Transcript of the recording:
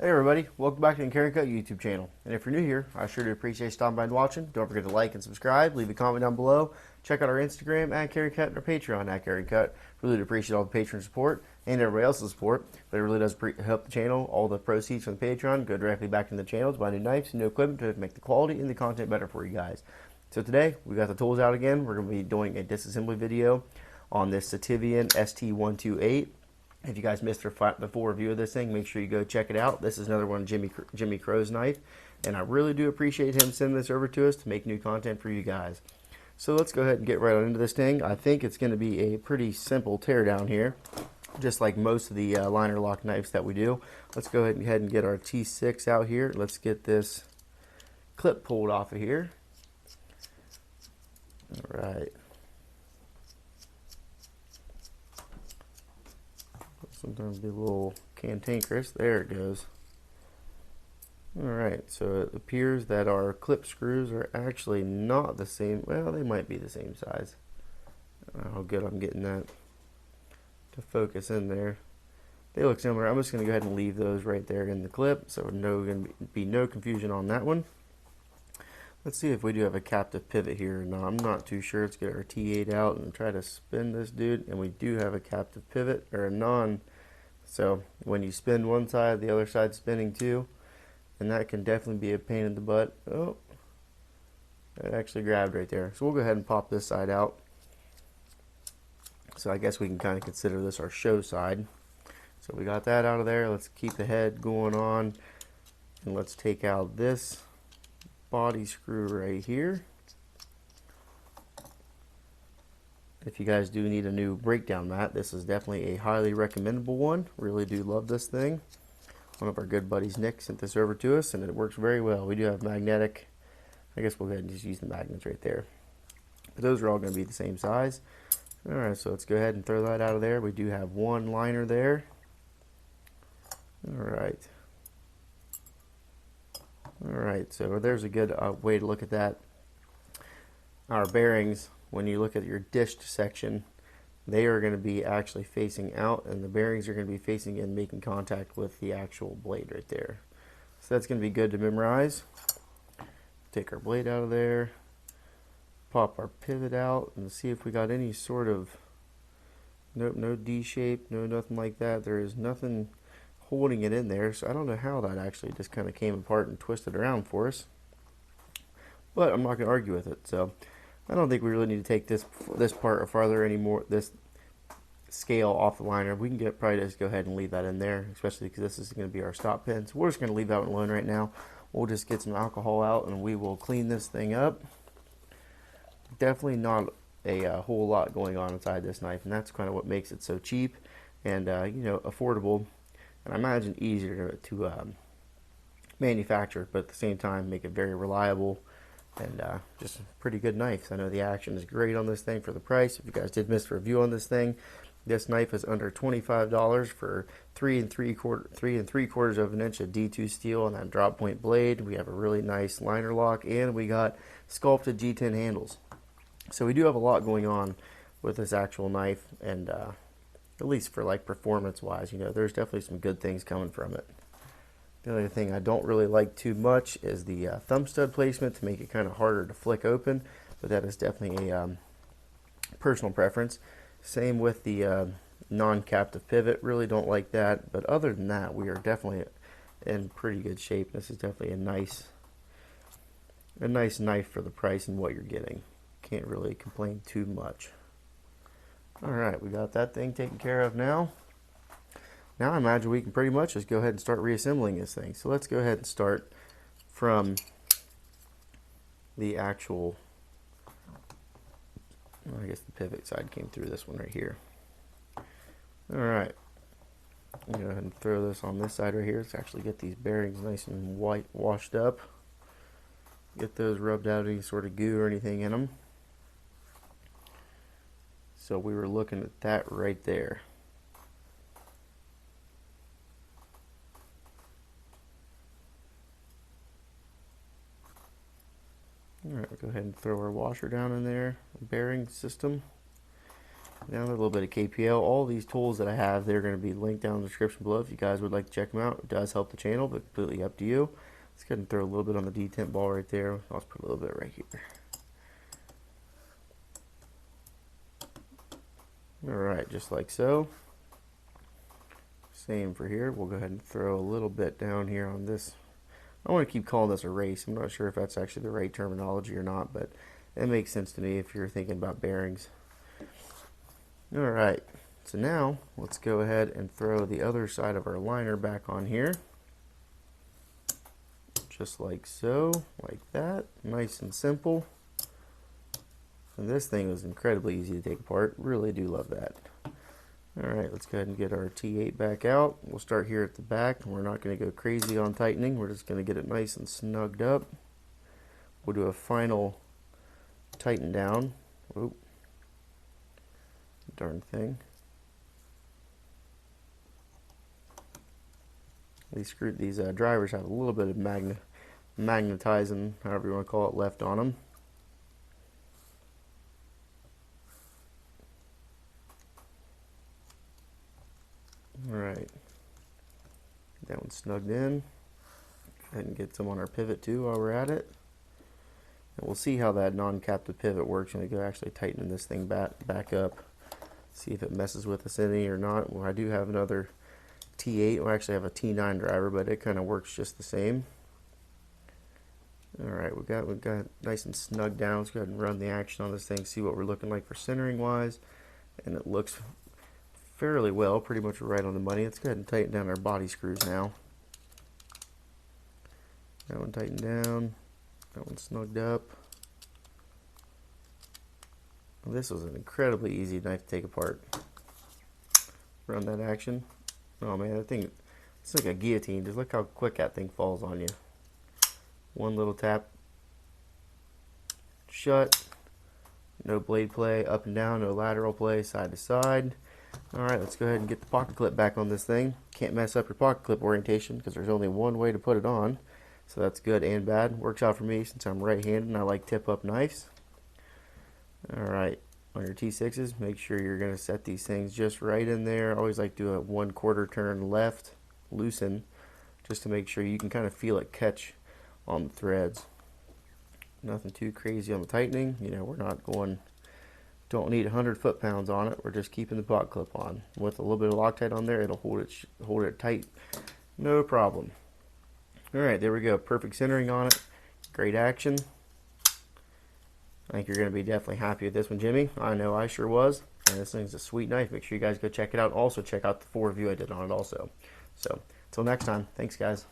Hey everybody, welcome back to the Carryandcur YouTube channel. And if you're new here, I sure do appreciate you stopping by and watching. Don't forget to like and subscribe, leave a comment down below. Check out our Instagram at Carryandcut and our Patreon at Carryandcut. Really do appreciate all the patron support and everybody else's support, but it really does help the channel. All the proceeds from the Patreon go directly back into the channel to buy new knives and new equipment to make the quality and the content better for you guys. So today, we got the tools out again. We're going to be doing a disassembly video on this Sitivien ST128. If you guys missed the full review of this thing, make sure you go check it out. This is another one of Jimmie Crowe's knife, and I really do appreciate him sending this over to us to make new content for you guys. So let's go ahead and get right on into this thing. I think it's going to be a pretty simple teardown here, just like most of the liner lock knives that we do. Let's go ahead and get our T6 out here. Let's get this clip pulled off of here. All right. Sometimes be a little cantankerous. There it goes. Alright, so it appears that our clip screws are actually not the same. Well, they might be the same size. I don't know how good I'm getting that to focus in there. They look similar. I'm just going to go ahead and leave those right there in the clip, so going to be no confusion on that one. Let's see if we do have a captive pivot here. No, I'm not too sure. Let's get our T8 out and try to spin this dude. And we do have a captive pivot, or a non. So when you spin one side, the other side's spinning too. And that can definitely be a pain in the butt. Oh, that actually grabbed right there. So we'll go ahead and pop this side out. So I guess we can kind of consider this our show side. So we got that out of there. Let's keep the head going on. And let's take out this body screw right here. If you guys do need a new breakdown mat, this is definitely a highly recommendable one. Really do love this thing. One of our good buddies, Nick, sent this over to us, and it works very well. We do have magnetic. I guess we'll go ahead and just use the magnets right there. But those are all going to be the same size. Alright, so let's go ahead and throw that out of there. We do have one liner there. Alright. Alright, so there's a good way to look at that. Our bearings, when you look at your dished section, they are going to be actually facing out, and the bearings are going to be facing in, making contact with the actual blade right there. So that's going to be good to memorize. Take our blade out of there, pop our pivot out, and see if we got any sort of, nope, no D shape, no nothing like that. There is nothing holding it in there, so I don't know how that actually just kind of came apart and twisted around for us. But I'm not going to argue with it, so I don't think we really need to take this part farther anymore, this scale off the liner. We can probably just go ahead and leave that in there, especially because this is going to be our stop pin. So we're just going to leave that one alone right now. We'll just get some alcohol out and we will clean this thing up. Definitely not a whole lot going on inside this knife, and that's kind of what makes it so cheap and you know, affordable, and I imagine easier to manufacture, but at the same time make it very reliable. And just a pretty good knife. I know the action is great on this thing for the price. If you guys did miss a review on this thing, this knife is under $25 for 3 3/4 of an inch of D2 steel on that drop point blade. We have a really nice liner lock, and we got sculpted G10 handles. So we do have a lot going on with this actual knife, and at least for like performance wise, you know, there's definitely some good things coming from it. The other thing I don't really like too much is the thumb stud placement to make it kind of harder to flick open, but that is definitely a personal preference. Same with the non-captive pivot, really don't like that, but other than that, we are definitely in pretty good shape. This is definitely a nice knife for the price and what you're getting. Can't really complain too much. Alright, we got that thing taken care of now. Now I imagine we can pretty much just go ahead and start reassembling this thing. So let's go ahead and start from the actual, well, I guess the pivot side came through this one right here. Alright, go ahead and throw this on this side right here. Let's actually get these bearings nice and white washed up. Get those rubbed out, any sort of goo or anything in them. So we were looking at that right there. Alright, we'll go ahead and throw our washer down in there, bearing system. Now a little bit of KPL. All these tools that I have, they're going to be linked down in the description below if you guys would like to check them out. It does help the channel, but completely up to you. Let's go ahead and throw a little bit on the detent ball right there. I'll just put a little bit right here. Alright, just like so. Same for here. We'll go ahead and throw a little bit down here on this. I want to keep calling this a race. I'm not sure if that's actually the right terminology or not, but it makes sense to me if you're thinking about bearings. Alright, so now let's go ahead and throw the other side of our liner back on here. Just like so, like that. Nice and simple. And this thing was incredibly easy to take apart. Really do love that. Alright, let's go ahead and get our T8 back out. We'll start here at the back. We're not going to go crazy on tightening. We're just going to get it nice and snugged up. We'll do a final tighten down. Oop. Darn thing. These drivers have a little bit of magnetizing, however you want to call it, left on them. Alright, that one's snugged in. Go ahead and get some on our pivot too while we're at it. And we'll see how that non-captive pivot works when we go actually tightening this thing back up. See if it messes with us any or not. Well, I do have another T8. I actually have a T9 driver, but it kind of works just the same. Alright, we got nice and snug down. Let's go ahead and run the action on this thing, see what we're looking like for centering wise. And it looks fairly well, pretty much right on the money. Let's go ahead and tighten down our body screws now. That one tightened down. That one snugged up. Well, this was an incredibly easy knife to take apart. Run that action. Oh man, that thing, it's like a guillotine. Just look how quick that thing falls on you. One little tap. Shut. No blade play, up and down, no lateral play, side to side. Alright, let's go ahead and get the pocket clip back on this thing. Can't mess up your pocket clip orientation because there's only one way to put it on. So that's good and bad. Works out for me since I'm right-handed and I like tip-up knives. Alright, on your T6s, make sure you're going to set these things just right in there. I always like to do a 1/4 turn left, loosen, just to make sure you can kind of feel it catch on the threads. Nothing too crazy on the tightening. You know, we're not going, don't need 100 foot-pounds on it. We're just keeping the pocket clip on. With a little bit of Loctite on there, it'll hold it tight. No problem. Alright, there we go. Perfect centering on it. Great action. I think you're going to be definitely happy with this one, Jimmy. I know I sure was. And this thing's a sweet knife. Make sure you guys go check it out. Also, check out the 4 review I did on it also. So, until next time. Thanks, guys.